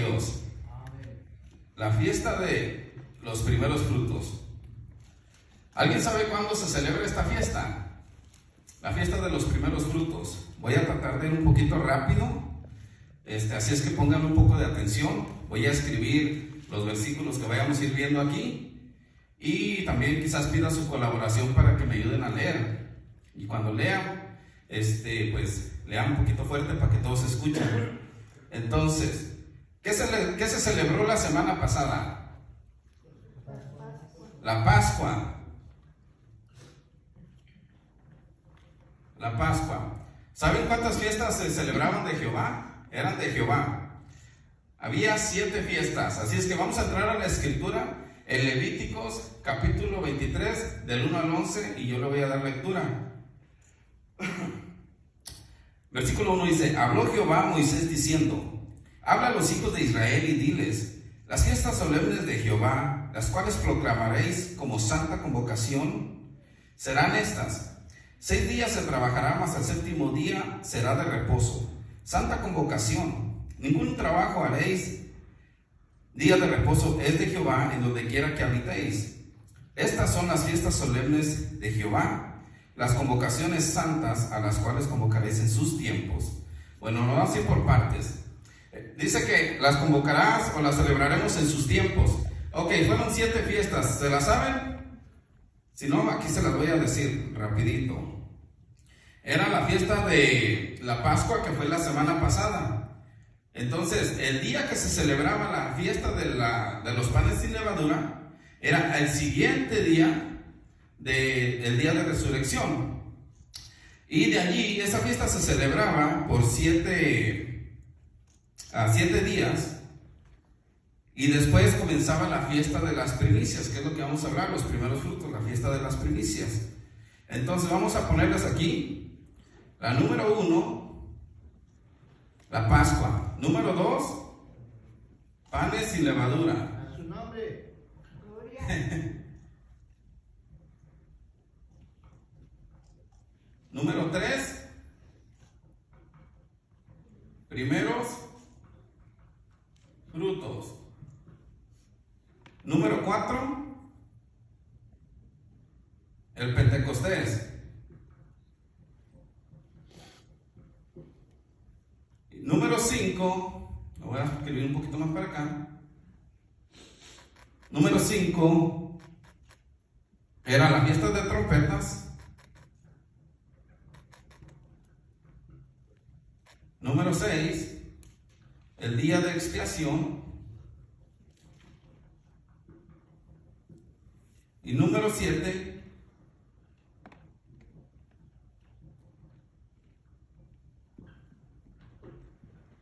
Dios. La fiesta de los primeros frutos. ¿Alguien sabe cuándo se celebra esta fiesta? La fiesta de los primeros frutos. Voy a tratar de ir un poquito rápido, así es que pongan un poco de atención. Voy a escribir los versículos que vayamos a ir viendo aquí, y también quizás pida su colaboración para que me ayuden a leer. Y cuando lean, pues lean un poquito fuerte para que todos escuchen. Entonces, ¿qué se celebró la semana pasada? La Pascua. La Pascua. ¿Saben cuántas fiestas se celebraban de Jehová? Eran de Jehová. Había 7 fiestas. Así es que vamos a entrar a la escritura en Levíticos capítulo 23 del 1 al 11, y yo le voy a dar lectura. Versículo 1 dice: habló Jehová a Moisés diciendo: habla a los hijos de Israel y diles: las fiestas solemnes de Jehová, las cuales proclamaréis como santa convocación, serán estas. 6 días se trabajará, mas al 7º día será de reposo, santa convocación. Ningún trabajo haréis. Día de reposo es de Jehová en donde quiera que habitéis. Estas son las fiestas solemnes de Jehová, las convocaciones santas a las cuales convocaréis en sus tiempos. Bueno, no así por partes. Dice que las convocarás o las celebraremos en sus tiempos. Ok, fueron 7 fiestas, ¿se las saben? Si no, aquí se las voy a decir rapidito. Era la fiesta de la Pascua, que fue la semana pasada. Entonces, el día que se celebraba la fiesta de los panes sin levadura, era el siguiente día del día de resurrección. Y de allí, esa fiesta se celebraba por 7 días. Y después comenzaba la fiesta de las primicias, que es lo que vamos a hablar, los primeros frutos, la fiesta de las primicias. Entonces vamos a ponerles aquí la número 1, la Pascua. Número 2, panes sin levadura. A su nombre. Gloria. Número 3, primeros frutos. Número 4, el Pentecostés. Número 5, lo voy a escribir un poquito más para acá. Número 5 era la fiesta de trompetas. Número 6, el día de expiación. Y número 7,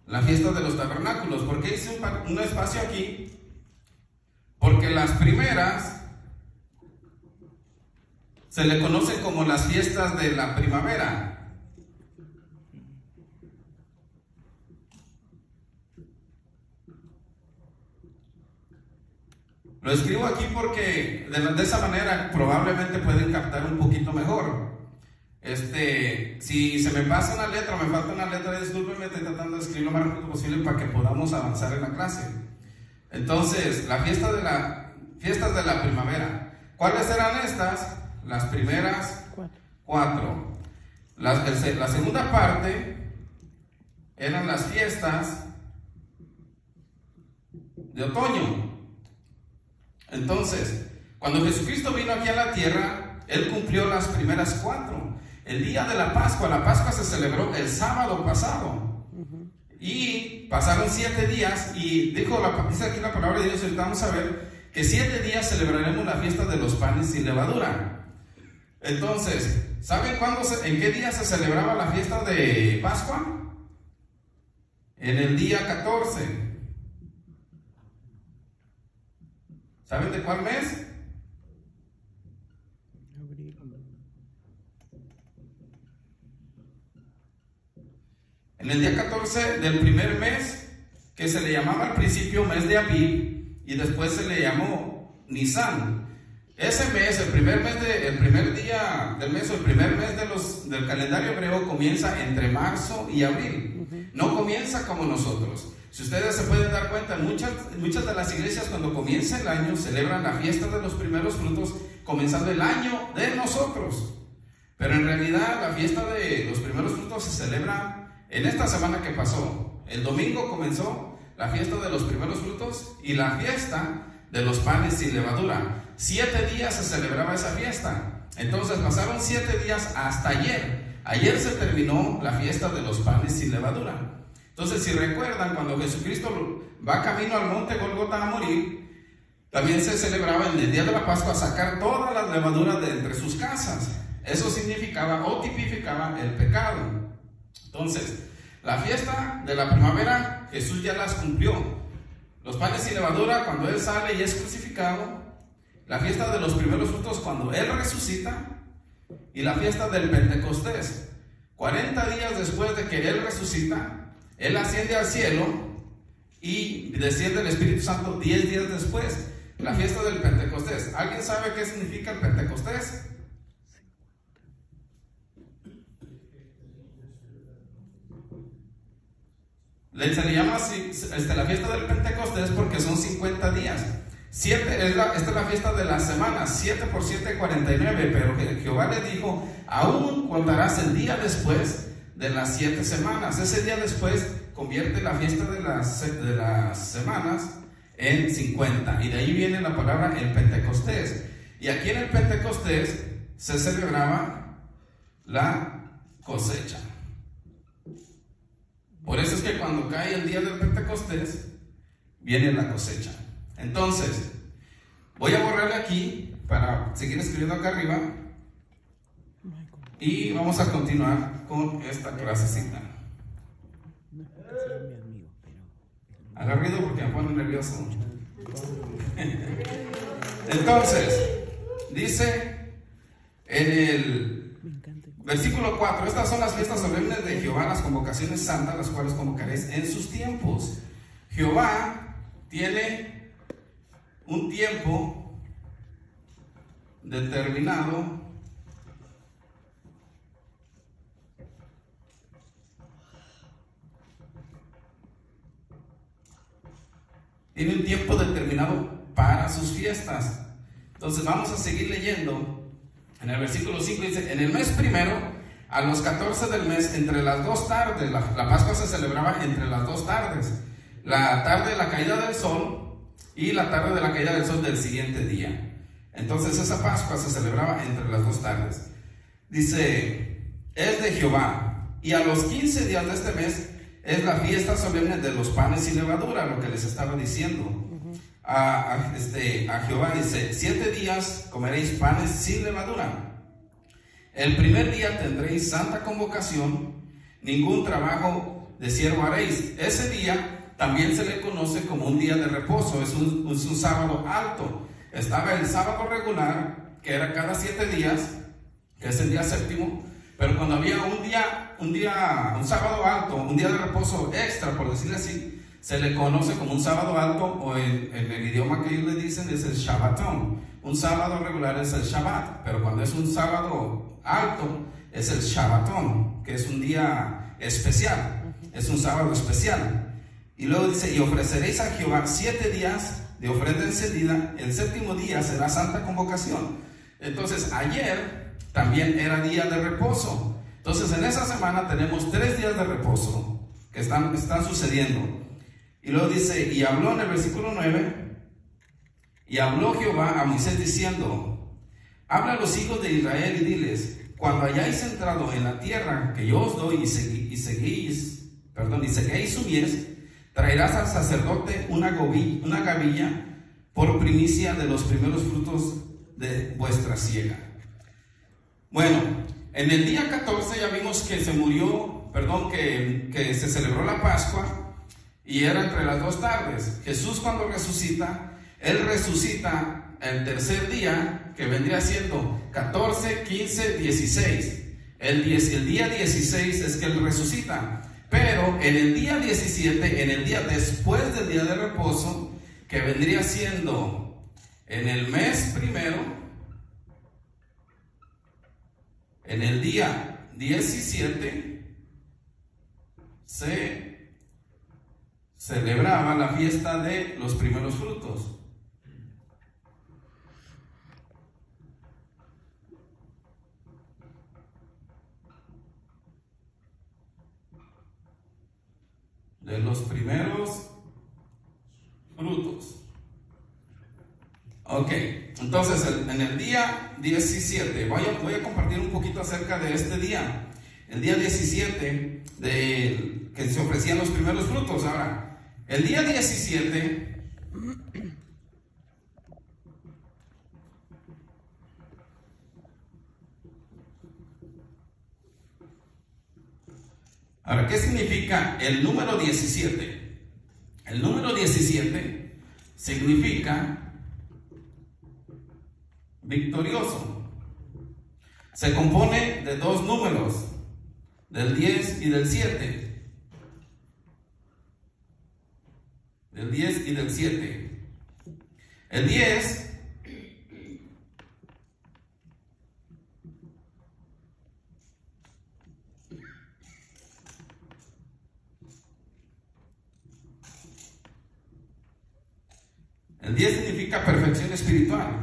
la fiesta de los tabernáculos. ¿Por qué hice un espacio aquí? Porque las primeras se le conocen como las fiestas de la primavera. Lo escribo aquí porque de esa manera probablemente pueden captar un poquito mejor. Si se me pasa una letra o me falta una letra, discúlpenme, estoy tratando de escribir lo más rápido posible para que podamos avanzar en la clase. Entonces, fiestas de la primavera. ¿Cuáles eran estas? Las primeras 4. La segunda parte eran las fiestas de otoño. Entonces, cuando Jesucristo vino aquí a la tierra, Él cumplió las primeras 4. El día de la Pascua se celebró el sábado pasado. Y pasaron 7 días, y dice aquí la palabra de Dios, ahorita vamos a ver, que 7 días celebraremos la fiesta de los panes sin levadura. Entonces, ¿saben en qué día se celebraba la fiesta de Pascua? En el día 14. ¿Saben de cuál mes? En el día 14 del primer mes, que se le llamaba al principio mes de Abib, y después se le llamó Nisan. Ese mes, el primer día del mes, o el primer mes del calendario hebreo, comienza entre marzo y abril. No comienza como nosotros. Si ustedes se pueden dar cuenta, muchas de las iglesias cuando comienza el año celebran la fiesta de los primeros frutos, comenzando el año de nosotros. Pero en realidad la fiesta de los primeros frutos se celebra en esta semana que pasó. El domingo comenzó la fiesta de los primeros frutos y la fiesta de los panes sin levadura. 7 días se celebraba esa fiesta. Entonces pasaron 7 días hasta ayer. Ayer se terminó la fiesta de los panes sin levadura. Entonces, si recuerdan, cuando Jesucristo va camino al monte Golgota a morir, también se celebraba en el día de la Pascua sacar todas las levaduras de entre sus casas. Eso significaba o tipificaba el pecado. Entonces, la fiesta de la primavera, Jesús ya las cumplió. Los panes sin levadura, cuando Él sale y es crucificado. La fiesta de los primeros frutos, cuando Él resucita. Y la fiesta del Pentecostés. 40 días después de que Él resucita, Él asciende al cielo y desciende el Espíritu Santo 10 días después. La fiesta del Pentecostés. ¿Alguien sabe qué significa el Pentecostés? Se le llama así, la fiesta del Pentecostés porque son 50 días. 7 esta es la fiesta de las semanas. 7 por 7, 49. Pero Jehová le dijo: aún contarás el día después de las 7 semanas. Ese día después convierte la fiesta de las semanas en 50. Y de ahí viene la palabra el Pentecostés. Y aquí en el Pentecostés se celebraba la cosecha. Por eso es que cuando cae el día del Pentecostés, viene la cosecha. Entonces, voy a borrarle aquí para seguir escribiendo acá arriba. Y vamos a continuar con esta clasecita. Haga ruido porque me pone nervioso. Entonces, dice en el versículo 4: estas son las fiestas solemnes de Jehová, las convocaciones santas, las cuales convocaréis en sus tiempos. Jehová tiene un tiempo determinado para sus fiestas. Entonces vamos a seguir leyendo. En el versículo 5 dice: en el mes primero, a los 14 del mes, entre las 2 tardes, la Pascua se celebraba entre las 2 tardes, la tarde de la caída del sol y la tarde de la caída del sol del siguiente día. Entonces esa Pascua se celebraba entre las 2 tardes. Dice: es de Jehová, y a los 15 días de este mes es la fiesta solemne de los panes sin levadura, lo que les estaba diciendo. A Jehová dice: 7 días comeréis panes sin levadura. El primer día tendréis santa convocación, ningún trabajo de siervo haréis. Ese día también se le conoce como un día de reposo, es un sábado alto. Estaba el sábado regular, que era cada 7 días, que es el día séptimo, pero cuando había un sábado alto, un día de reposo extra, por decirlo así, se le conoce como un sábado alto, o en el idioma que ellos le dicen es el Shabbatón. Un sábado regular es el Shabbat, pero cuando es un sábado alto es el Shabbatón, que es un día especial, es un sábado especial. Y luego dice: y ofreceréis a Jehová 7 días de ofrenda encendida, el séptimo día será santa convocación. Entonces ayer también era día de reposo. Entonces en esa semana tenemos 3 días de reposo que están sucediendo. Y luego dice: y habló en el versículo 9, y habló Jehová a Moisés diciendo: habla a los hijos de Israel y diles: cuando hayáis entrado en la tierra que yo os doy y seguéis su mies, traerás al sacerdote una gavilla por primicia de los primeros frutos de vuestra siega. Bueno, en el día 14 ya vimos que que se celebró la Pascua. Y era entre las 2 tardes. Jesús, cuando resucita, Él resucita el tercer día, que vendría siendo 14, 15, 16. El día 16 es que Él resucita. Pero en el día 17, en el día después del día de reposo, que vendría siendo en el mes primero, en el día 17, se celebraba la fiesta de los primeros frutos. De los primeros frutos. Ok, entonces en el día 17, voy a compartir un poquito acerca de este día. El día 17 que se ofrecían los primeros frutos. Ahora, el día 17 ahora, ¿qué significa el número 17? El número 17 significa victorioso. Se compone de dos números, del 10 y del 7. Del 10 y del 7. El 10 significa perfección espiritual.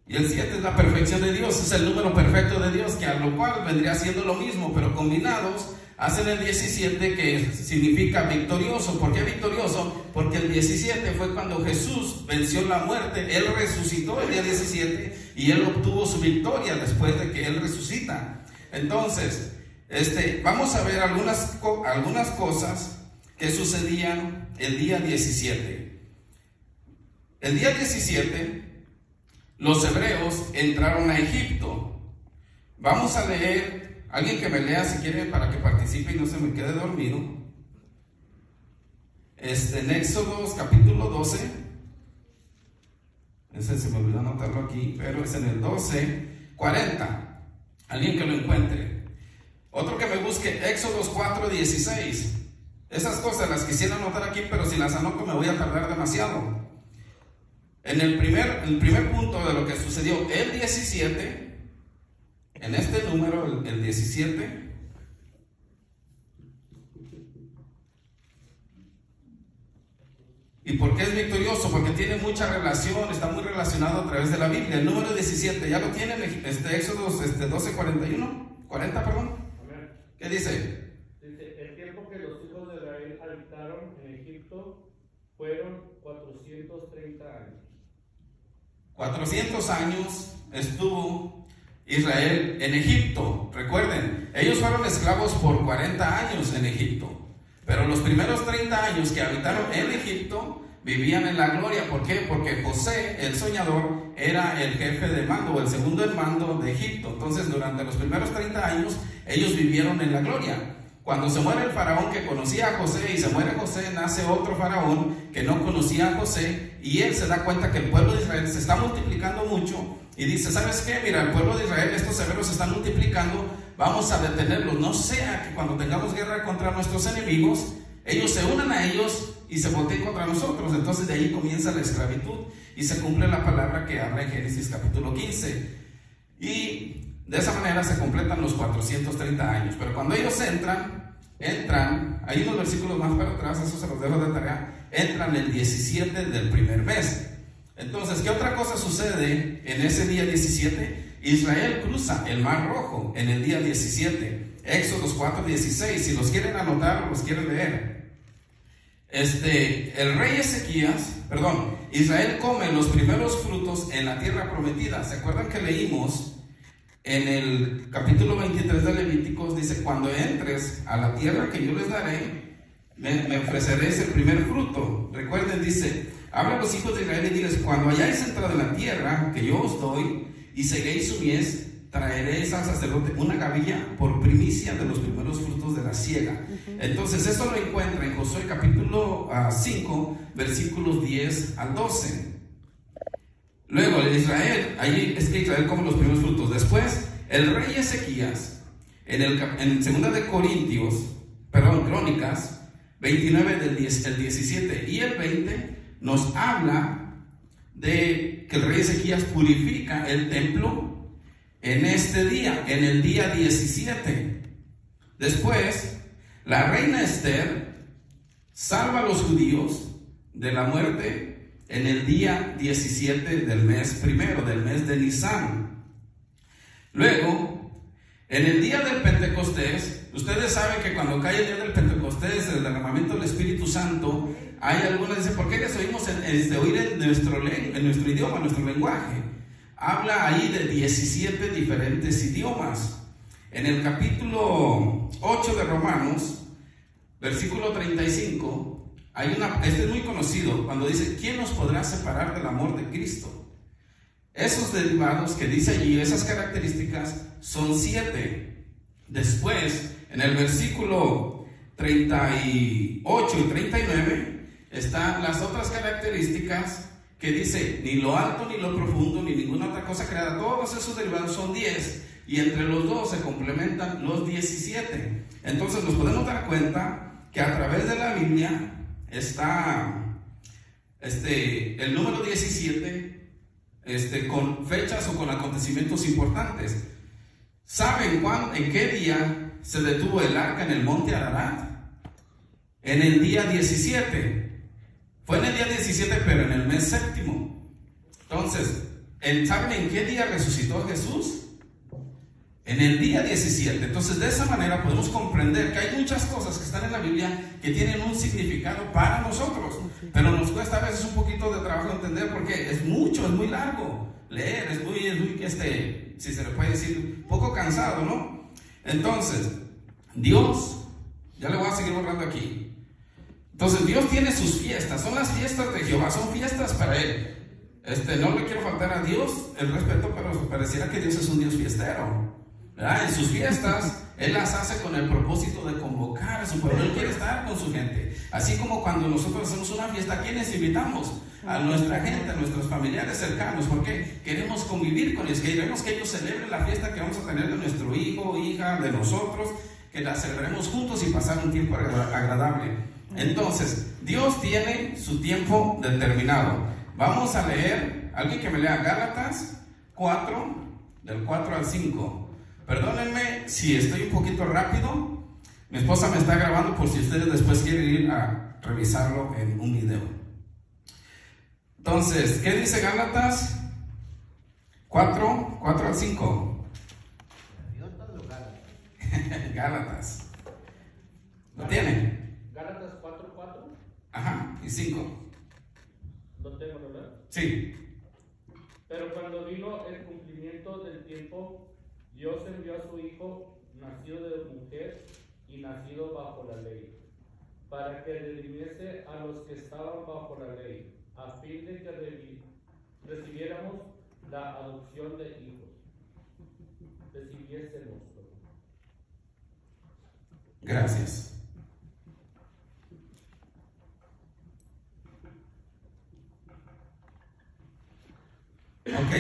Y el 7 es la perfección de Dios, es el número perfecto de Dios, que a lo cual vendría siendo lo mismo, pero combinados hacen el 17, que significa victorioso. ¿Por qué victorioso? Porque el 17 fue cuando Jesús venció la muerte. Él resucitó el día 17 y Él obtuvo su victoria después de que Él resucita. Entonces, vamos a ver algunas cosas que sucedían el día 17. El día 17, los hebreos entraron a Egipto. Vamos a leer, alguien que me lea si quiere para que participe y no se me quede dormido. En Éxodo capítulo 12. Ese se me olvidó anotarlo aquí, pero es en el 12:40. Alguien que lo encuentre. Otro que me busque, Éxodos 4:16. Esas cosas las quisiera anotar aquí, pero si las anoto me voy a tardar demasiado. En el primer punto de lo que sucedió el 17, en este número, el 17, ¿y por qué es victorioso? Porque tiene mucha relación, está muy relacionado a través de la Biblia. El número 17, ¿ya lo tienen? Éxodos 12:41, 40, perdón. ¿Qué dice? Dice, el tiempo que los hijos de Israel habitaron en Egipto fueron 430 años. 400 años estuvo Israel en Egipto. Recuerden, ellos fueron esclavos por 40 años en Egipto, pero los primeros 30 años que habitaron en Egipto vivían en la gloria. ¿Por qué? Porque José, el soñador, era el jefe de mando, o el segundo en mando de Egipto. Entonces, durante los primeros 30 años, ellos vivieron en la gloria. Cuando se muere el faraón que conocía a José y se muere José, nace otro faraón que no conocía a José, y él se da cuenta que el pueblo de Israel se está multiplicando mucho y dice, ¿sabes qué? Mira, el pueblo de Israel, estos hebreos se están multiplicando, vamos a detenerlos, no sea que cuando tengamos guerra contra nuestros enemigos, ellos se unan a ellos y se volteen contra nosotros. Entonces de ahí comienza la esclavitud y se cumple la palabra que habla en Génesis capítulo 15, y de esa manera se completan los 430 años. Pero cuando ellos entran, hay unos versículos más para atrás, eso se los dejo de tarea, entran el 17 del primer mes. Entonces, ¿qué otra cosa sucede en ese día 17? Israel cruza el Mar Rojo en el día 17, Éxodos 4:16, si los quieren anotar o los quieren leer. El rey Israel come los primeros frutos en la tierra prometida. ¿Se acuerdan que leímos en el capítulo 23 de Levíticos? Dice, cuando entres a la tierra que yo les daré, me ofreceréis el primer fruto. Recuerden, dice, habla a los hijos de Israel y diles, cuando hayáis entrado en la tierra que yo os doy y seguéis su mies, traeréis al sacerdote una gavilla por primicia de los primeros frutos de la siega. Entonces eso lo encuentra en Josué capítulo 5 versículos 10 al 12. Luego el Israel, ahí es que Israel come los primeros frutos. Después el rey Ezequías en 2 de Crónicas 29 el 17 y el 20 nos habla de que el rey Ezequías purifica el templo en este día, en el día 17. Después, la reina Esther salva a los judíos de la muerte en el día 17 del mes primero, del mes de Nisan. Luego, en el día del Pentecostés, ustedes saben que cuando cae el día del Pentecostés, el derramamiento del Espíritu Santo, hay algunos que dicen, ¿por qué les oímos oír en nuestro idioma, en nuestro lenguaje? Habla ahí de 17 diferentes idiomas. En el capítulo 8 de Romanos, versículo 35, este es muy conocido, cuando dice, ¿quién nos podrá separar del amor de Cristo? Esos derivados que dice allí, esas características, son 7. Después, en el versículo 38 y 39, están las otras características que dice, ni lo alto, ni lo profundo, ni ninguna otra cosa creada. Todos esos derivados son 10, y entre los dos se complementan los 17. Entonces nos podemos dar cuenta que a través de la Biblia está el número 17 con fechas o con acontecimientos importantes. ¿Saben en qué día se detuvo el arca en el monte Ararat? En el día 17. Fue en el día 17, pero en el mes séptimo. Entonces, ¿saben en qué día resucitó Jesús? En el día 17. Entonces, de esa manera podemos comprender que hay muchas cosas que están en la Biblia que tienen un significado para nosotros, pero nos cuesta a veces un poquito de trabajo entender porque es muy largo leer, es muy si se le puede decir, un poco cansado, ¿no? Entonces, Dios, ya le voy a seguir borrando aquí. Entonces, Dios tiene sus fiestas, son las fiestas de Jehová, son fiestas para Él. No le quiero faltar a Dios el respeto, pero pareciera que Dios es un Dios fiestero, ¿verdad? En sus fiestas, Él las hace con el propósito de convocar a su pueblo. Él quiere estar con su gente. Así como cuando nosotros hacemos una fiesta, ¿a quiénes invitamos? A nuestra gente, a nuestros familiares cercanos, porque queremos convivir con ellos, queremos que ellos celebren la fiesta que vamos a tener de nuestro hijo, hija, de nosotros, que la celebremos juntos y pasar un tiempo agradable. Entonces, Dios tiene su tiempo determinado. Vamos a leer, alguien que me lea Gálatas 4, del 4 al 5. Perdónenme si estoy un poquito rápido. Mi esposa me está grabando por si ustedes después quieren ir a revisarlo en un video. Entonces, ¿qué dice Gálatas 4 al 5? Gálatas. ¿Lo tiene? Gálatas 4:4. Ajá, y 5. Lo tengo, ¿verdad? Sí. Pero cuando vino el cumplimiento del tiempo, Dios envió a su Hijo, nacido de mujer y nacido bajo la ley, para que redimiese a los que estaban bajo la ley, a fin de que recibiéramos la adopción de hijos. Recibiésemos. Gracias. Ok.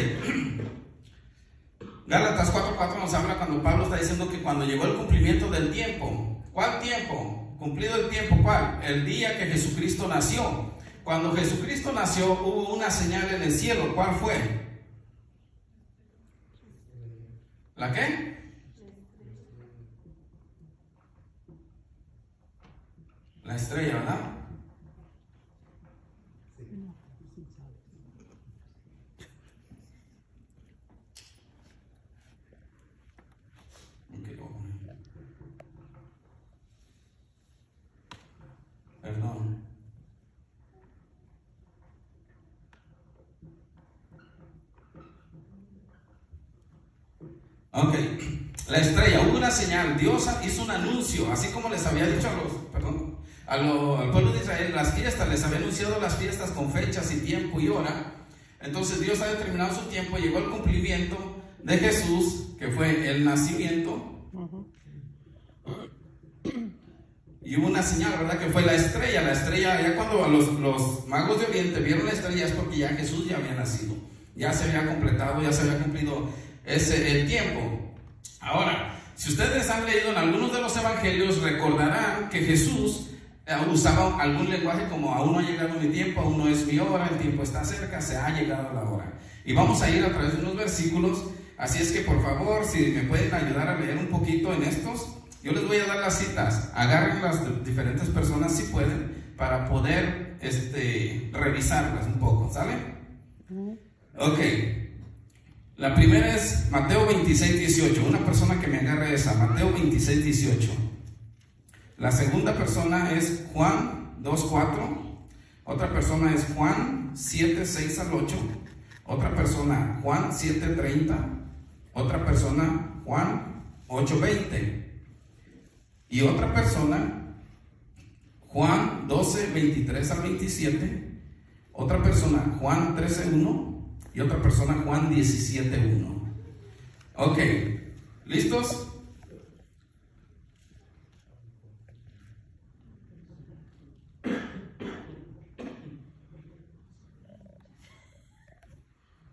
Gálatas 4:4 nos habla cuando Pablo está diciendo que cuando llegó el cumplimiento del tiempo. ¿Cuál tiempo? Cumplido el tiempo, ¿cuál? El día que Jesucristo nació. Cuando Jesucristo nació hubo una señal en el cielo. ¿Cuál fue? ¿La qué? La estrella, ¿verdad? Perdón. Ok, la estrella, hubo una señal. Dios hizo un anuncio, así como les había dicho al pueblo de Israel, las fiestas, les había anunciado las fiestas con fechas y tiempo y hora. Entonces Dios ha determinado su tiempo, llegó el cumplimiento de Jesús, que fue el nacimiento. Y hubo una señal, ¿verdad? Que fue la estrella. La estrella, ya cuando los magos de Oriente vieron la estrella, es porque ya Jesús ya había nacido. Ya se había completado, ya se había cumplido el tiempo. Ahora, si ustedes han leído en algunos de los evangelios, recordarán que Jesús usaba algún lenguaje como: aún no ha llegado mi tiempo, aún no es mi hora, el tiempo está cerca, se ha llegado la hora. Y vamos a ir a través de unos versículos Así es que por favor, si me pueden ayudar a leer un poquito en estos, yo les voy a dar las citas. Agarren las diferentes personas si pueden para poder revisarlas un poco, ¿sale? Ok. La primera es Mateo 26, 18. Una persona que me agarre esa, Mateo 26, 18. La segunda persona es Juan 2, 4. Otra persona es Juan 7, 6 al 8. Otra persona Juan 7, 30. Otra persona Juan 8, 20. Y otra persona Juan 12, 23 al 27. Otra persona Juan 13, 1. Y otra persona Juan 17, 1. Ok, ¿listos?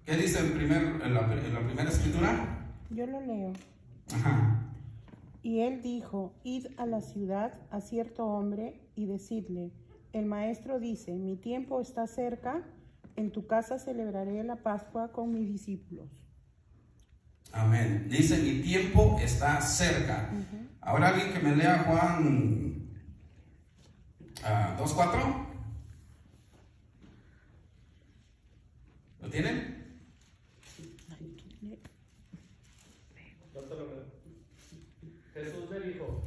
¿Qué dice en la primera escritura? Yo lo leo. Ajá. Y él dijo: id a la ciudad a cierto hombre y decidle: el maestro dice, mi tiempo está cerca, en tu casa celebraré la Pascua con mis discípulos. Amén. Dice, mi tiempo está cerca. Ahora alguien que me lea Juan 2:4. ¿Lo tienen? Jesús le dijo: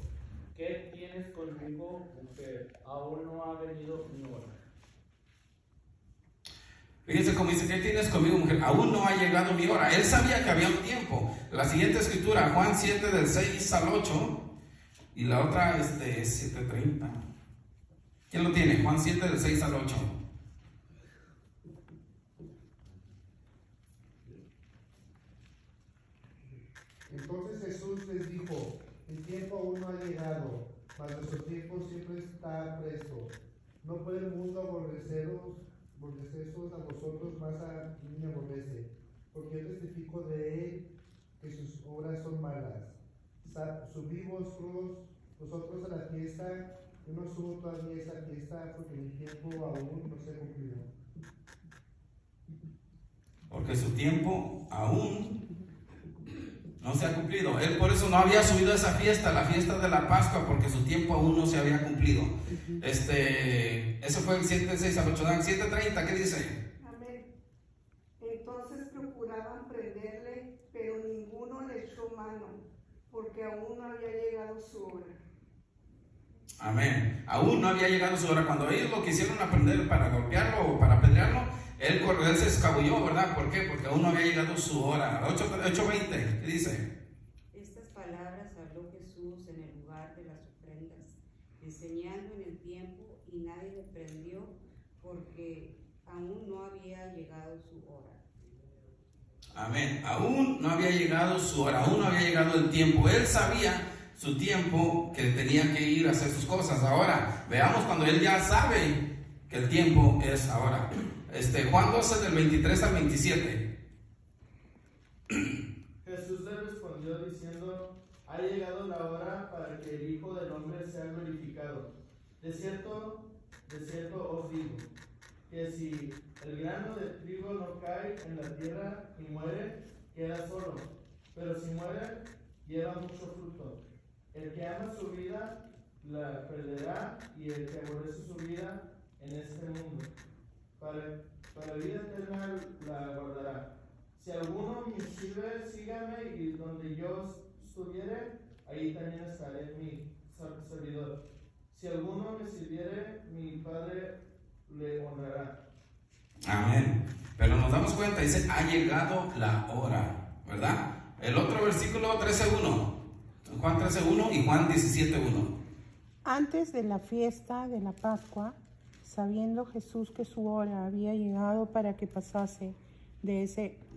¿qué tienes conmigo, mujer? Aún no ha venido mi hora. Fíjense cómo dice, ¿qué tienes conmigo, mujer? Aún no ha llegado mi hora. Él sabía que había un tiempo. La siguiente escritura, Juan 7 del 6 al 8. Y la otra, 7:30. ¿Quién lo tiene? Juan 7 del 6 al 8. Entonces Jesús les dijo: el tiempo aún no ha llegado, mas nuestro tiempo siempre está presto. No puede el mundo aborreceros a vosotros, más a mí me aborrece, porque yo testifico de él que sus obras son malas. Subí vosotros a la fiesta, yo no subo todavía a esa fiesta, porque mi tiempo aún no se ha cumplido. Porque su tiempo aún no se ha cumplido. Él por eso no había subido a esa fiesta, la fiesta de la Pascua, porque su tiempo aún no se había cumplido. Eso fue el 7:6 al 8. 7:30, ¿qué dice? Amén. Entonces procuraban prenderle, pero ninguno le echó mano, porque aún no había llegado su hora. Amén. Aún no había llegado su hora. Cuando ellos lo quisieron aprender para golpearlo o para apedrearlo, él se escabulló, ¿verdad? ¿Por qué? Porque aún no había llegado su hora. 8:20, ¿qué dice? Estas palabras habló Jesús en el lugar de las ofrendas, enseñando en el tiempo, y nadie le prendió, porque aún no había llegado su hora. Amén. Aún no había llegado su hora, aún no había llegado el tiempo. Él sabía su tiempo, que tenía que ir a hacer sus cosas. Ahora, veamos cuando él ya sabe que el tiempo es ahora. Juan 12 del 23 al 27. Jesús le respondió diciendo: ha llegado la hora para que el Hijo del Hombre sea glorificado. De cierto os digo, que si el grano de trigo no cae en la tierra y muere, queda solo, pero si muere, lleva mucho fruto. El que ama su vida la perderá, y el que aborrece su vida en este mundo, para vida eterna la guardará. Si alguno me sirve, sígame, y donde yo estuviere, ahí también estaré mi servidor. Si alguno me sirviere, mi Padre le honrará. Amén. Pero nos damos cuenta, dice, ha llegado la hora, ¿verdad? El otro versículo 13:1, Juan 13:1 y Juan 17:1. Antes de la fiesta de la Pascua, sabiendo Jesús que su hora había llegado para que pasase de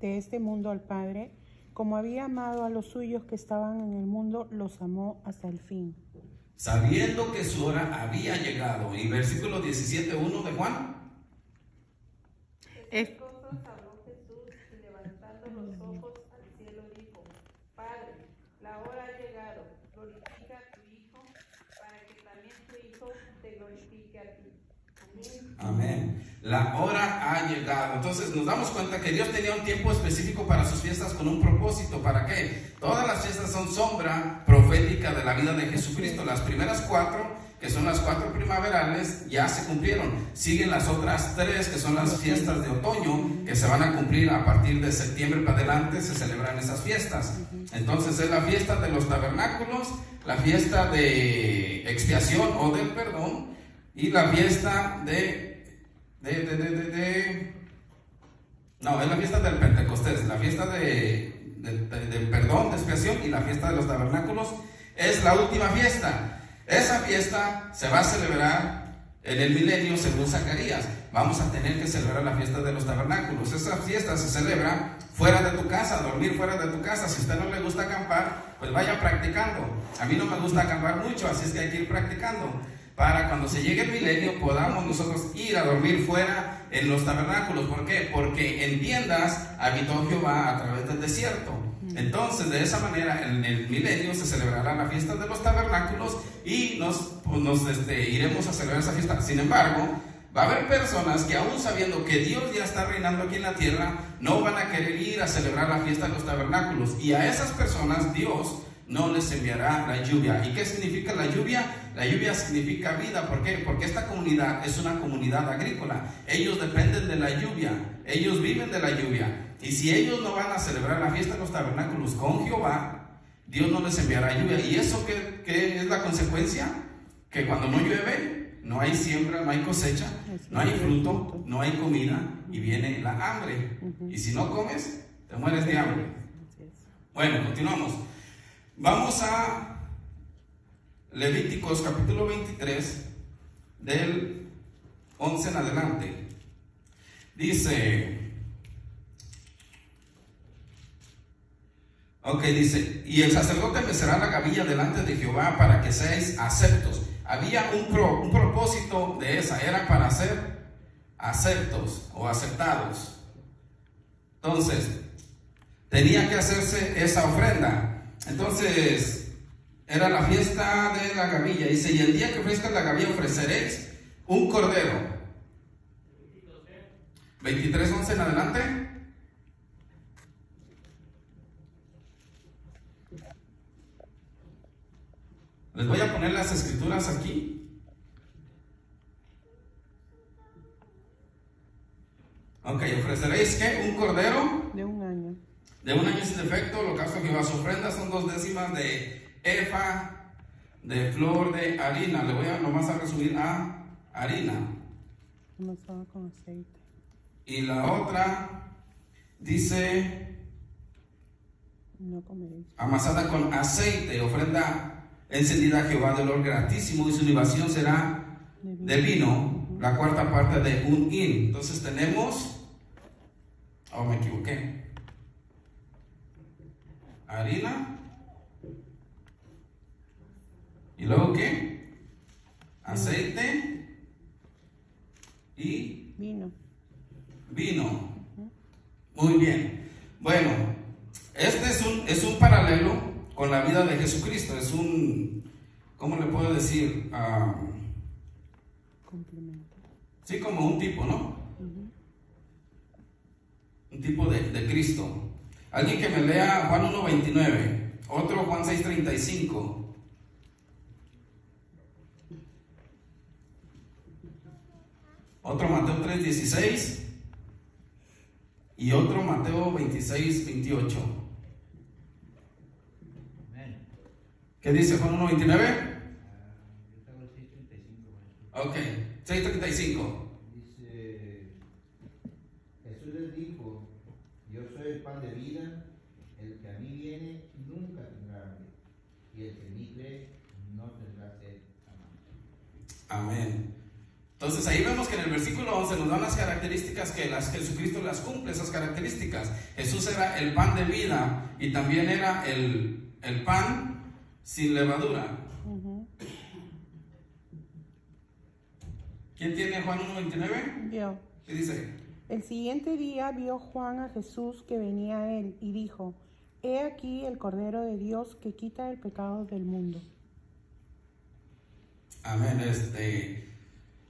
este mundo al Padre, como había amado a los suyos que estaban en el mundo, los amó hasta el fin. Sabiendo que su hora había llegado. Y versículo 17:1 de Juan. Estas cosas habló Jesús, y levantando los ojos al cielo dijo: Padre, la hora ha llegado, glorifica a tu Hijo, para que también tu Hijo te glorifique a ti. Amén. Amén. la hora ha llegado. Entonces nos damos cuenta que Dios tenía un tiempo específico para sus fiestas con un propósito. ¿Para qué? Todas las fiestas son sombra profética de la vida de Jesucristo. Las primeras 4, que son las 4 primaverales, ya se cumplieron. Siguen las otras 3, que son las fiestas de otoño, que se van a cumplir a partir de septiembre para adelante. Se celebran esas fiestas. Entonces es la fiesta de los tabernáculos, la fiesta de expiación o del perdón, y la fiesta no, es la fiesta del Pentecostés, la fiesta del perdón, de expiación, y la fiesta de los tabernáculos es la última fiesta. Esa fiesta se va a celebrar en el milenio según Zacarías. Vamos a tener que celebrar la fiesta de los tabernáculos. Esa fiesta se celebra fuera de tu casa, dormir fuera de tu casa. Si a usted no le gusta acampar, pues vaya practicando. A mí no me gusta acampar mucho, así es que hay que ir practicando, para cuando se llegue el milenio podamos nosotros ir a dormir fuera en los tabernáculos. ¿Por qué? Porque en tiendas habitó Jehová a través del desierto. Entonces, de esa manera, en el milenio se celebrará la fiesta de los tabernáculos y iremos a celebrar esa fiesta. Sin embargo, va a haber personas que, aún sabiendo que Dios ya está reinando aquí en la tierra, no van a querer ir a celebrar la fiesta de los tabernáculos, y a esas personas Dios no les enviará la lluvia. ¿Y qué significa la lluvia? La lluvia significa vida. ¿Por qué? Porque esta comunidad es una comunidad agrícola. Ellos dependen de la lluvia, ellos viven de la lluvia. Y si ellos no van a celebrar la fiesta de los tabernáculos con Jehová, Dios no les enviará lluvia. ¿Y eso qué es la consecuencia? Que cuando no llueve, no hay siembra, no hay cosecha, no hay fruto, no hay comida, y viene la hambre. Y si no comes, te mueres de hambre. Bueno, continuamos. Vamos a Levíticos capítulo 23, del 11 en adelante. Dice, y el sacerdote mecerá la gavilla delante de Jehová para que seáis aceptos. Había un propósito de esa, era para ser aceptos o aceptados. Entonces, tenía que hacerse esa ofrenda. Entonces, era la fiesta de la gavilla. Dice, y el día que ofrezcas la gavilla ofreceréis un cordero. 23:11 en adelante. Les voy a poner las escrituras aquí. Ofreceréis ¿qué? Un cordero de un año. De un año sin defecto, holocausto a Jehová. Su ofrenda son 2 décimas de efa de flor de harina. Le voy a nomás a resumir a harina. Amasada con aceite. Y la otra dice, no comeréis. Amasada con aceite, ofrenda encendida a Jehová de olor gratísimo, y su libación será de vino, la 4ª parte de un hin. Entonces tenemos, me equivoqué, harina, y luego ¿qué? Aceite y vino. Muy bien. Bueno, este es un paralelo con la vida de Jesucristo. Es un, ¿cómo le puedo decir? Complemento. Sí, como un tipo, ¿no? Un tipo de Cristo. Alguien que me lea Juan 1:29, otro Juan 6:35. Otro Mateo 3:16 y otro Mateo 26:28. ¿Qué dice Juan 1:29? Yo tengo el 6:35. Ok, 6:35. Dice, Jesús les dijo, yo soy el pan de vida, el que a mí viene nunca tendrá hambre, y el que en mí cree no tendrá sed jamás. Amén. Entonces ahí vemos que en el versículo 11 nos dan las características que Jesucristo las cumple, esas características. Jesús era el pan de vida y también era el pan sin levadura. ¿Quién tiene Juan 1:29? Yo. ¿Qué dice? El siguiente día vio Juan a Jesús que venía a él y dijo, he aquí el Cordero de Dios que quita el pecado del mundo. Amén.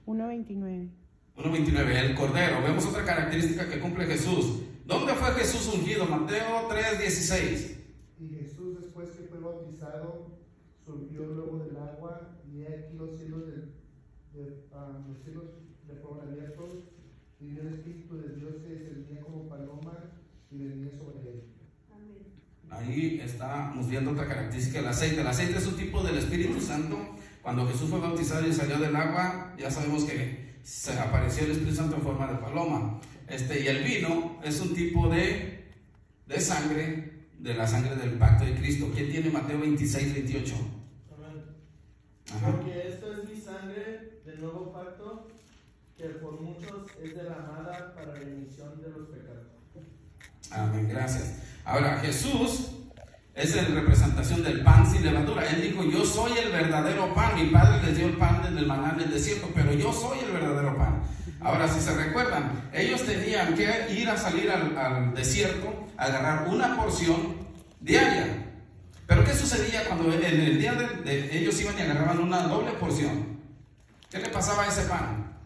1:29. 1:29, el Cordero. Vemos otra característica que cumple Jesús. ¿Dónde fue Jesús ungido? Mateo 3:16. Y Jesús, después que fue bautizado, surgió luego del agua, y he aquí los cielos fueron abiertos, y vio el Espíritu de Dios que descendía como paloma y venía sobre él. Ahí estamos viendo otra característica del aceite. El aceite es un tipo del Espíritu Santo. Cuando Jesús fue bautizado y salió del agua, ya sabemos que se apareció el Espíritu Santo en forma de paloma. Y el vino es un tipo de sangre, de la sangre del pacto de Cristo. ¿Quién tiene Mateo 26:28? Amén. Ajá. Porque esto es mi sangre del nuevo pacto, que por muchos es derramada para remisión de los pecados. Amén, gracias. Ahora, Jesús es la representación del pan sin levadura. Él dijo: yo soy el verdadero pan. Mi padre les dio el pan del maná en el desierto, pero yo soy el verdadero pan. Ahora, si se recuerdan, ellos tenían que ir a salir al desierto, a agarrar una porción diaria. Pero ¿qué sucedía cuando en el día de ellos iban y agarraban una doble porción? ¿Qué le pasaba a ese pan?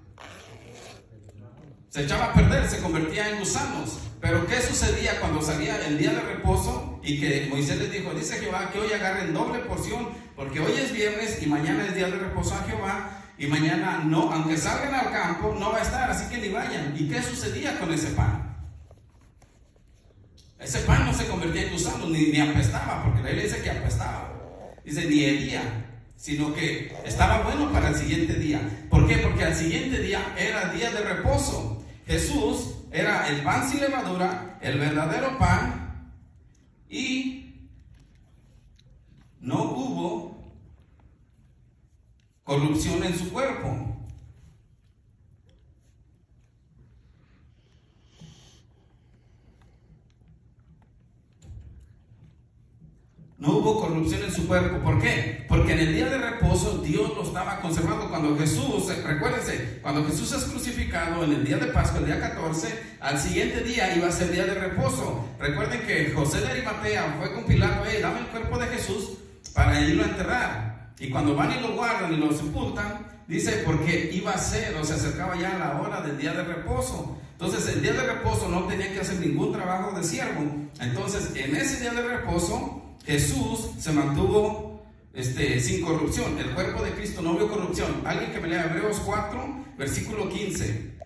Se echaba a perder, se convertía en gusanos. Pero ¿qué sucedía cuando salía el día de reposo y que Moisés les dijo: dice Jehová que hoy agarren doble porción, porque hoy es viernes y mañana es día de reposo a Jehová, y mañana no, aunque salgan al campo, no va a estar, así que ni vayan? ¿Y qué sucedía con ese pan? Ese pan no se convertía en gusano, ni apestaba, porque la Biblia dice que apestaba. Dice ni hedía, sino que estaba bueno para el siguiente día. ¿Por qué? Porque al siguiente día era día de reposo. Jesús era el pan sin levadura, el verdadero pan, y no hubo corrupción en su cuerpo. No hubo corrupción en su cuerpo. ¿Por qué? Porque en el día de reposo Dios lo estaba conservando. Cuando Jesús, recuérdense, cuando Jesús es crucificado en el día de Pascua, el día 14, al siguiente día iba a ser día de reposo. Recuerden que José de Arimatea fue con Pilato: dame el cuerpo de Jesús para irlo a enterrar. Y cuando van y lo guardan y lo sepultan, dice porque iba a ser, o se acercaba ya la hora del día de reposo. Entonces el día de reposo no tenía que hacer ningún trabajo de siervo. Entonces en ese día de reposo Jesús se mantuvo sin corrupción. El cuerpo de Cristo no vio corrupción. Alguien que me lea Hebreos 4, versículo 15.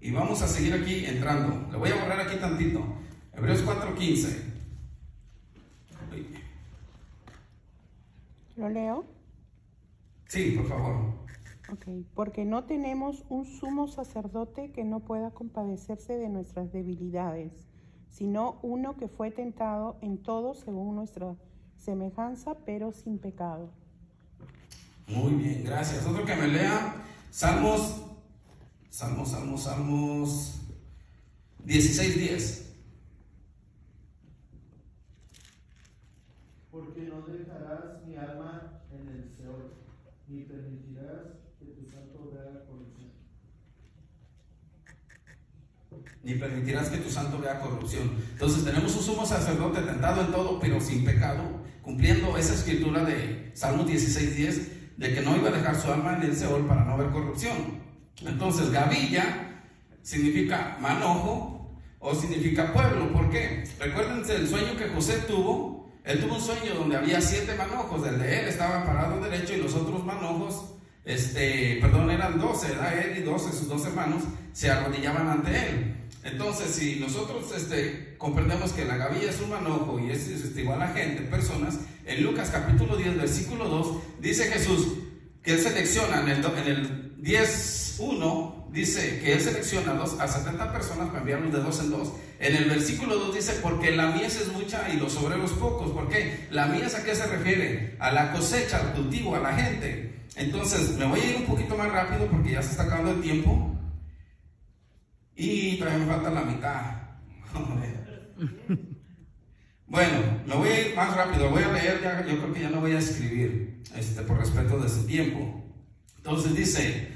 Y vamos a seguir aquí entrando. Le voy a borrar aquí tantito. Hebreos 4, 15. ¿Lo leo? Sí, por favor. Ok, porque no tenemos un sumo sacerdote que no pueda compadecerse de nuestras debilidades, sino uno que fue tentado en todo según nuestra semejanza, pero sin pecado. Muy bien, gracias. Otro que me lea Salmos 16:10. Porque no dejarás mi alma en el Seol, ni permitirás que tu santo vea corrupción. Ni permitirás que tu santo vea corrupción. Entonces tenemos un sumo sacerdote tentado en todo, pero sin pecado, cumpliendo esa escritura de Salmos 16:10, de que no iba a dejar su alma en el Seol para no ver corrupción. Entonces gavilla significa manojo o significa pueblo. ¿Por qué? Recuérdense el sueño que José tuvo. Él tuvo un sueño donde había 7 manojos. El de él estaba parado derecho y los otros manojos, eran 12, ¿verdad? Él y 12, sus 2 hermanos, se arrodillaban ante él. Entonces, si nosotros comprendemos que la gavilla es un manojo y es igual a gente, personas, en Lucas capítulo 10, versículo 2, dice Jesús que él selecciona, en el 10:1, dice que él selecciona a 70 personas para enviarlos de 2 en 2. En el versículo 2 dice: porque la mies es mucha y los obreros pocos. ¿Por qué? La mies, ¿a qué se refiere? A la cosecha, al cultivo, a la gente. Entonces me voy a ir un poquito más rápido porque ya se está acabando el tiempo y todavía me falta la mitad. Bueno, me voy a ir más rápido, voy a leer ya. Yo creo que ya no voy a escribir por respeto de su tiempo. Entonces dice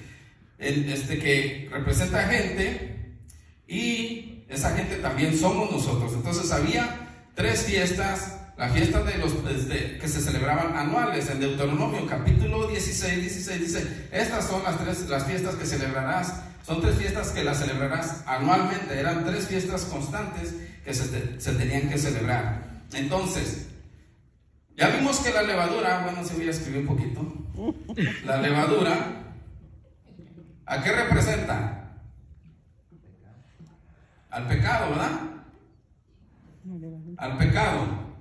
que representa gente, y esa gente también somos nosotros. Entonces había 3 fiestas la fiesta de los que se celebraban anuales. En Deuteronomio capítulo 16 dice, estas son las fiestas que celebrarás. Son 3 fiestas que las celebrarás anualmente. Eran 3 fiestas constantes que se tenían que celebrar. Entonces, ya vimos que la levadura, bueno, sí voy a escribir un poquito. La levadura, ¿a qué representa? Al pecado, ¿verdad? Al pecado.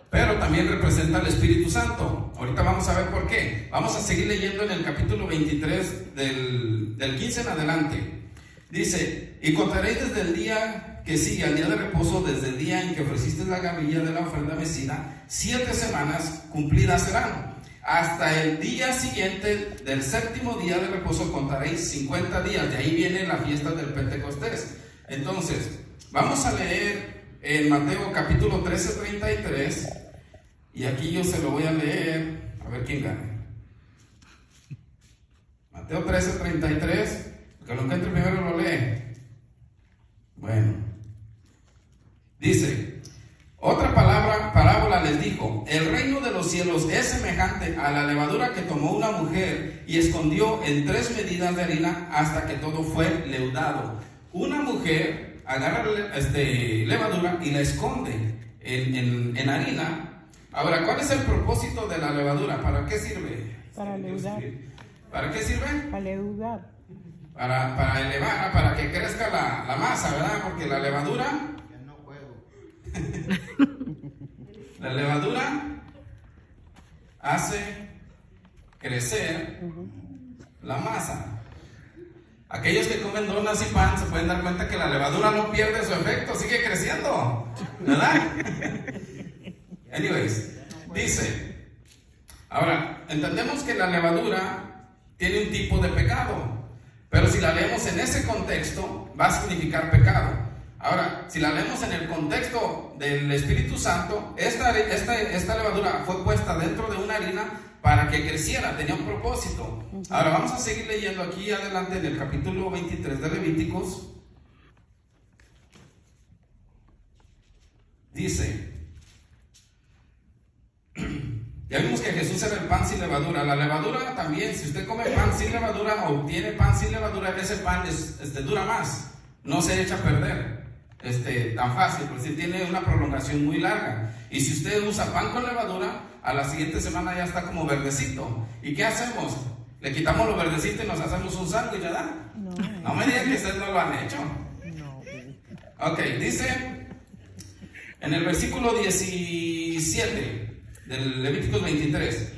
Pero también representa al Espíritu Santo. Ahorita vamos a ver por qué. Vamos a seguir leyendo en el capítulo 23 del 15 en adelante. Dice, y contaréis desde el día que sigue al día de reposo, desde el día en que ofreciste la gavilla de la ofrenda mecida, 7 semanas cumplidas serán. Hasta el día siguiente del 7º día de reposo contaréis 50 días. De ahí viene la fiesta del Pentecostés. Entonces, vamos a leer en Mateo capítulo 13:33. Y aquí yo se lo voy a leer. A ver quién gana. Mateo 13:33. Que lo encuentre primero lo lee. Bueno. Dice, otra parábola les dijo, el reino de los cielos es semejante a la levadura que tomó una mujer y escondió en 3 medidas de harina hasta que todo fue leudado. Una mujer agarra levadura y la esconde en harina. Ahora, ¿cuál es el propósito de la levadura? ¿Para qué sirve? Para leudar. ¿Para qué sirve? Para leudar. Para elevar, para que crezca la masa, ¿verdad? Porque la levadura... La levadura hace crecer la masa. Aquellos que comen donas y pan se pueden dar cuenta que la levadura no pierde su efecto, sigue creciendo, ¿verdad? Anyways, dice, ahora, entendemos que la levadura tiene un tipo de pecado, pero si la leemos en ese contexto, va a significar pecado. Ahora, si la leemos en el contexto del Espíritu Santo, esta levadura fue puesta dentro de una harina para que creciera, tenía un propósito. Ahora vamos a seguir leyendo aquí adelante en el capítulo 23 de Levíticos. Dice, ya vimos que Jesús era el pan sin levadura. La levadura también, si usted come pan sin levadura o obtiene pan sin levadura, ese pan dura más, no se echa a perder tan fácil, porque tiene una prolongación muy larga. Y si usted usa pan con levadura, a la siguiente semana ya está como verdecito. ¿Y qué hacemos? Le quitamos lo verdecito y nos hacemos un sándwich, ¿verdad? No me digan que ustedes no lo han hecho. Ok, dice en el versículo 17 del Levíticos 23,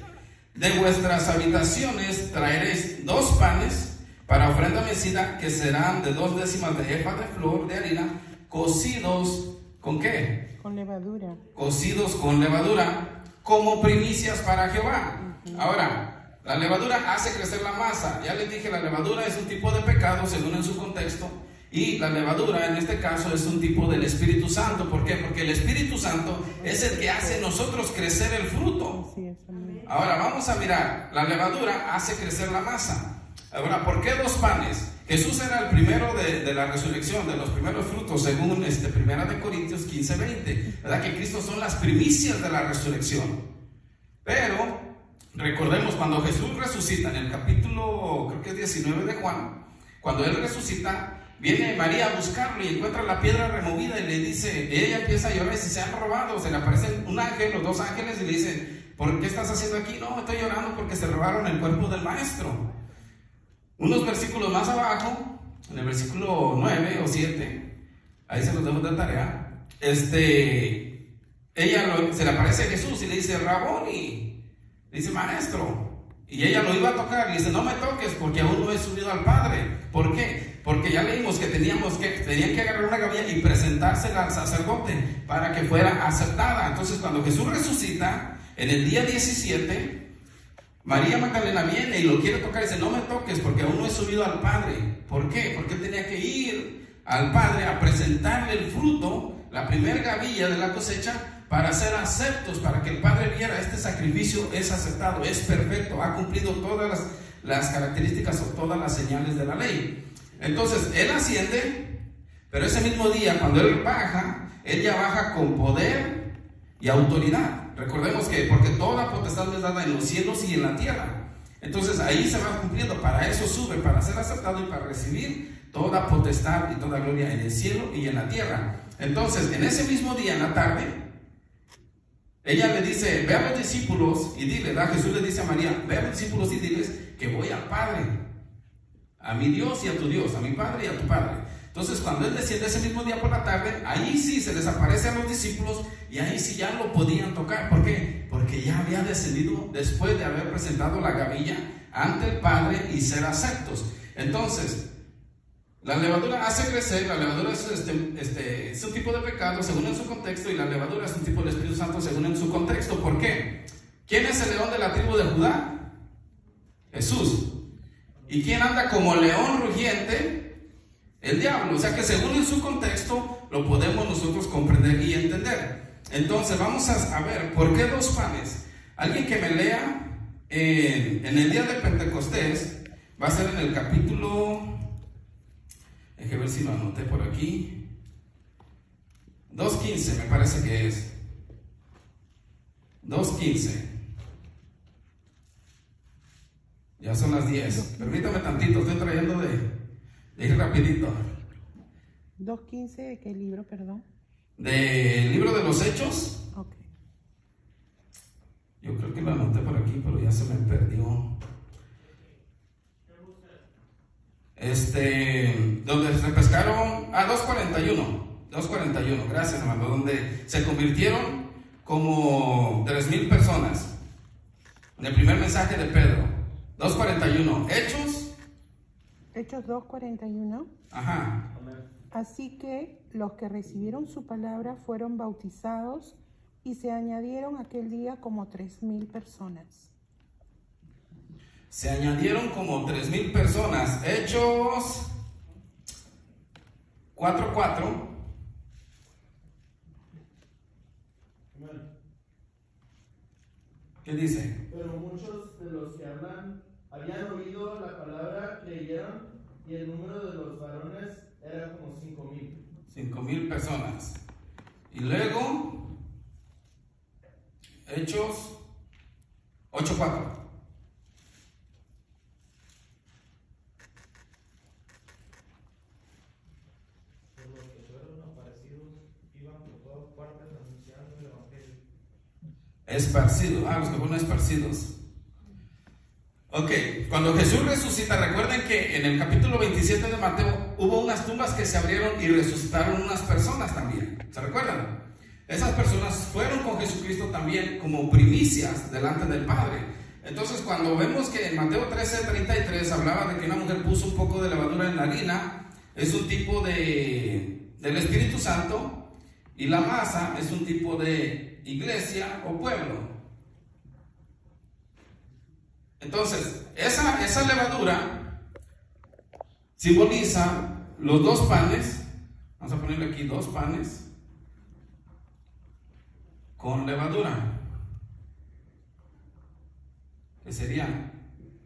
de vuestras habitaciones traeréis 2 panes para ofrenda mecida, que serán de 2 décimas de efa de flor de harina, cocidos, ¿con qué? Con levadura. Cocidos con levadura, como primicias para Jehová. Ahora, la levadura hace crecer la masa. Ya les dije, la levadura es un tipo de pecado según en su contexto. Y la levadura en este caso es un tipo del Espíritu Santo. ¿Por qué? Porque el Espíritu Santo es el que hace en nosotros crecer el fruto. Ahora vamos a mirar, la levadura hace crecer la masa. Ahora, ¿por qué 2 panes? Jesús era el primero de la resurrección, de los primeros frutos, según 1 Corintios 15:20, ¿verdad? Que Cristo son las primicias de la resurrección. Pero recordemos, cuando Jesús resucita, en el capítulo, creo que es 19 de Juan, cuando Él resucita, viene María a buscarlo y encuentra la piedra removida y le dice, ella empieza a llorar y si se han robado, se le aparecen un ángel o 2 ángeles y le dicen, ¿por qué estás haciendo aquí? No, estoy llorando porque se robaron el cuerpo del maestro. Unos versículos más abajo, en el versículo 9 o 7, ahí se los dejo de tarea, ella se le aparece a Jesús y le dice, Raboni, le dice, maestro, y ella lo iba a tocar, le dice, no me toques porque aún no he subido al Padre. ¿Por qué? Porque ya leímos que tenían que agarrar una gavilla y presentársela al sacerdote para que fuera aceptada. Entonces cuando Jesús resucita, en el día 17, María Magdalena viene y lo quiere tocar y dice, no me toques porque aún no he subido al Padre. ¿Por qué? Porque tenía que ir al Padre a presentarle el fruto, la primer gavilla de la cosecha, para ser aceptos, para que el Padre viera, este sacrificio es aceptado, es perfecto, ha cumplido todas las características o todas las señales de la ley. Entonces, Él asciende, Pero ese mismo día, cuando Él ya baja con poder y autoridad. Recordemos que porque toda potestad es dada en los cielos y en la tierra. Entonces ahí se va cumpliendo. Para eso sube, para ser aceptado y para recibir toda potestad y toda gloria en el cielo y en la tierra. Entonces, en ese mismo día, en la tarde, ella le dice: ve a los discípulos y dile, Jesús le dice a María: ve a los discípulos y diles que voy al Padre, a mi Dios y a tu Dios, a mi Padre y a tu Padre. Entonces, cuando Él desciende ese mismo día por la tarde, ahí sí se les aparece a los discípulos y ahí sí ya lo podían tocar. ¿Por qué? Porque ya había descendido después de haber presentado la gavilla ante el Padre y ser aceptos. Entonces, la levadura hace crecer. La levadura es un tipo de pecado según en su contexto, y la levadura es un tipo del Espíritu Santo según en su contexto. ¿Por qué? ¿Quién es el león de la tribu de Judá? Jesús. ¿Y quién anda como león rugiente? El diablo. O sea que según en su contexto lo podemos nosotros comprender y entender. Entonces vamos a ver por qué 2 panes. Alguien que me lea en el día de Pentecostés, va a ser en el capítulo, déjame ver si lo anoté por aquí, 2:15 me parece que es 2:15. Ya son las 10. Permítame tantito, estoy trayendo de ir rapidito. 2:15 ¿de qué libro, perdón? Del libro de los Hechos. Ok. Yo creo que lo anoté por aquí, pero ya se me perdió. Donde se pescaron, 2:41, gracias hermano, donde se convirtieron como 3,000 personas en el primer mensaje de Pedro. 2:41, Hechos 2:41. Ajá. Así que los que recibieron su palabra fueron bautizados y se añadieron aquel día como 3,000 personas. Se añadieron como 3,000 personas. Hechos 4:4. ¿Qué dice? Pero muchos de los que habían oído la palabra creyeron, y el número de los varones era como 5,000. 5,000 personas. Y luego, Hechos 8:4. Por los que fueron aparecidos, iban por todas partes anunciando el evangelio. Esparcidos, los que fueron esparcidos. Ok, cuando Jesús resucita, recuerden que en el capítulo 27 de Mateo hubo unas tumbas que se abrieron y resucitaron unas personas también. ¿Se recuerdan? Esas personas fueron con Jesucristo también como primicias delante del Padre. Entonces, cuando vemos que en Mateo 13:33 hablaba de que una mujer puso un poco de levadura en la harina, es un tipo del Espíritu Santo, y la masa es un tipo de iglesia o pueblo. Entonces, esa levadura simboliza los 2 panes. Vamos a ponerle aquí 2 panes con levadura, que serían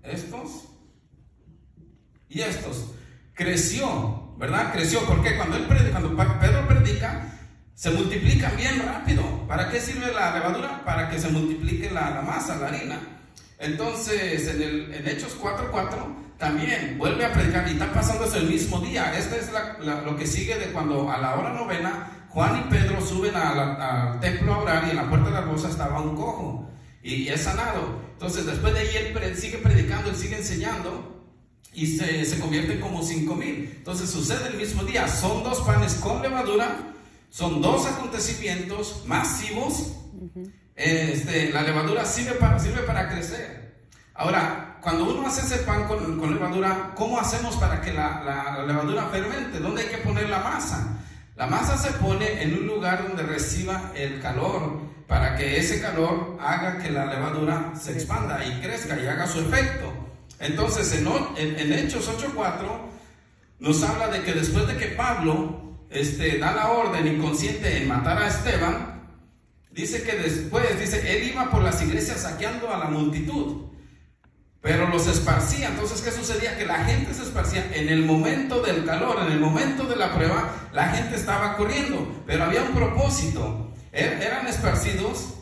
estos y estos. Creció, ¿verdad? Creció porque cuando Pedro predica, se multiplican bien rápido. ¿Para qué sirve la levadura? Para que se multiplique la masa, la harina. Entonces, en Hechos 4:4 también vuelve a predicar, y está pasando eso el mismo día. Este es lo que sigue de cuando a la hora novena Juan y Pedro suben al templo a orar, y en la puerta de la rosa estaba un cojo y es sanado. Entonces, después de ahí él sigue predicando, él sigue enseñando, y se convierten como 5,000. Entonces sucede el mismo día. Son 2 panes con levadura, son 2 acontecimientos masivos. La levadura sirve para crecer. Ahora, cuando uno hace ese pan con levadura, ¿cómo hacemos para que la levadura fermente? ¿Dónde hay que poner la masa? La masa se pone en un lugar donde reciba el calor, para que ese calor haga que la levadura se expanda y crezca y haga su efecto. Entonces, en Hechos 8:4 nos habla de que después de que Pablo da la orden inconsciente en matar a Esteban, dice que después, él iba por las iglesias saqueando a la multitud. pero los esparcía. Entonces, ¿qué sucedía? Que la gente se esparcía en el momento del calor, en el momento de la prueba, la gente estaba corriendo, pero había un propósito. Eran esparcidos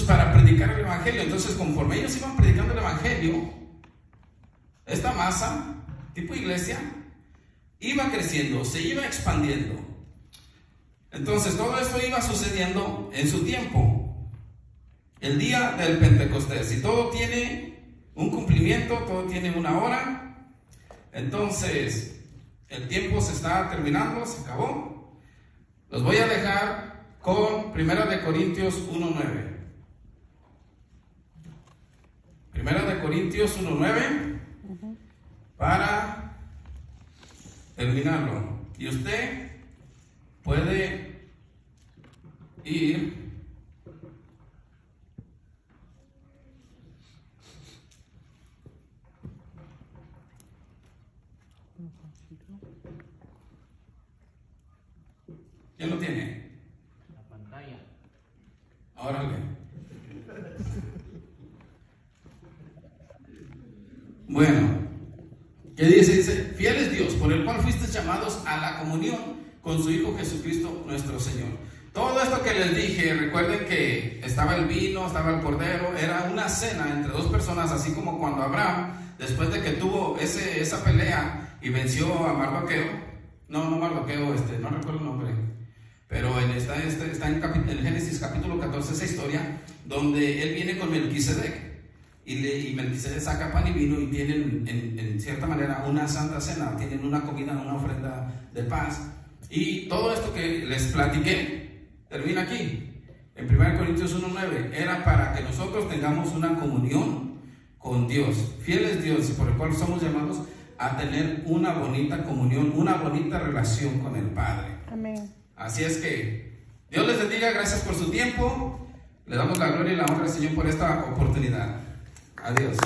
para predicar el evangelio. Entonces, conforme ellos iban predicando el evangelio, esta masa, tipo iglesia, iba creciendo, se iba expandiendo. Entonces, todo esto iba sucediendo en su tiempo, el día del Pentecostés, y todo tiene un cumplimiento, todo tiene una hora. Entonces, el tiempo se está terminando, se acabó. Los voy a dejar con 1 de Corintios 1:9. 1 de Corintios 1:9 para terminarlo. Y usted puede ir ¿quién lo tiene? La pantalla. Órale. Bueno, ¿qué dice? Dice, fiel es Dios, por el cual fuisteis llamados a la comunión con su Hijo Jesucristo nuestro Señor. Todo esto que les dije, recuerden que estaba el vino, estaba el cordero, era una cena entre dos personas, así como cuando Abraham, después de que tuvo esa pelea y venció a Mardoqueo, no Mardoqueo, no recuerdo el nombre, pero está en Génesis capítulo 14 esa historia, donde él viene con Melquisedec. Y Melquisedec saca pan y vino y tienen en cierta manera una santa cena, tienen una comida, una ofrenda de paz. Y todo esto que les platiqué termina aquí, en 1 Corintios 1:9. Era para que nosotros tengamos una comunión con Dios. Fiel es Dios, por el cual somos llamados a tener una bonita comunión, una bonita relación con el Padre. Amén. Así es que Dios les bendiga, gracias por su tiempo. Le damos la gloria y la honra al Señor por esta oportunidad. Adiós.